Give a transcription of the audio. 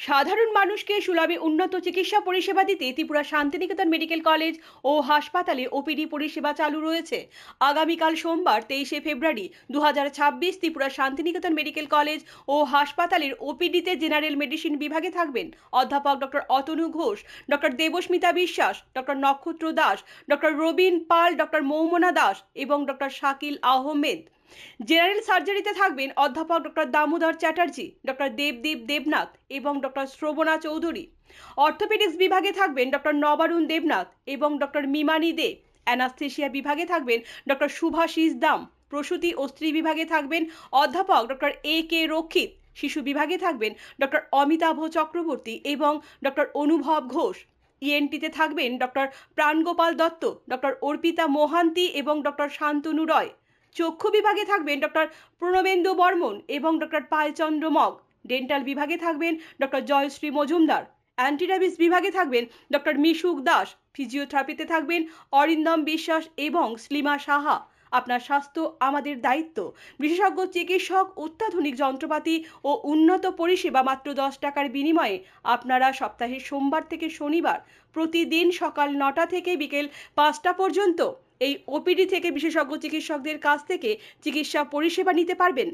সাধারণ মানুষকে সুলভে উন্নত চিকিৎসা পরিষেবা দিতে ত্রিপুরা শান্তিনিকেতন মেডিকেল কলেজ ও হাসপাতালে ওপিডি পরিষেবা চালু রয়েছে। আগামীকাল সোমবার 23শে ফেব্রুয়ারি 2026 ত্রিপুরা শান্তিনিকেতন মেডিকেল কলেজ ও হাসপাতালের ওপিডিতে জেনারেল মেডিসিন বিভাগে থাকবেন অধ্যাপক ডক্টর অতনু ঘোষ, ডক্টর দেবস্মিতা বিশ্বাস, ডক্টর নক্ষত্র দাস, ডক্টর রবিন পাল, ডক্টর মৌমনা দাস এবং ডক্টর শাকিল আহমেদ। জেনারেল সার্জারিতে থাকবেন অধ্যাপক ডক্টর দামোদর চ্যাটার্জি, ডক্টর দেবদীপ দেবনাথ এবং ডক্টর শ্রবণা চৌধুরী। অর্থোপেডিক্স বিভাগে থাকবেন ডক্টর নবারুণ দেবনাথ এবং ডক্টর মিমানি দে। অ্যানাস্থেশিয়া বিভাগে থাকবেন ডক্টর শুভাশিস দাম। প্রসূতি ও স্ত্রী বিভাগে থাকবেন অধ্যাপক ডক্টর A.K. রক্ষিত। শিশু বিভাগে থাকবেন ডক্টর অমিতাভ চক্রবর্তী এবং ডক্টর অনুভব ঘোষ। ইএনটিতে থাকবেন ডক্টর প্রাণগোপাল দত্ত, ডক্টর অর্পিতা মোহান্তি এবং ডক্টর শান্তনু রয়। চক্ষু বিভাগে থাকবেন ডক্টর প্রণবেন্দু বর্মন এবং ডক্টর পালচন্দ্র মগ। ডেন্টাল বিভাগে থাকবেন ডক্টর জয়শ্রী মজুমদার। অ্যান্টিডায়াবিস বিভাগে থাকবেন ডক্টর মিশুক দাস। ফিজিওথেরাপিতে থাকবেন অরিন্দম বিশ্বাস এবং স্লিমা সাহা। আপনার স্বাস্থ্য আমাদের দায়িত্ব। বিশেষজ্ঞ চিকিৎসক, অত্যাধুনিক যন্ত্রপাতি ও উন্নত পরিষেবা মাত্র 10 টাকার বিনিময়ে। আপনারা সপ্তাহে সোমবার থেকে শনিবার প্রতিদিন সকাল 9টা থেকে বিকেল 5টা পর্যন্ত এই ওপিডি থেকে বিশেষজ্ঞ চিকিৎসকদের কাছ থেকে চিকিৎসা পরিষেবা নিতে পারবেন।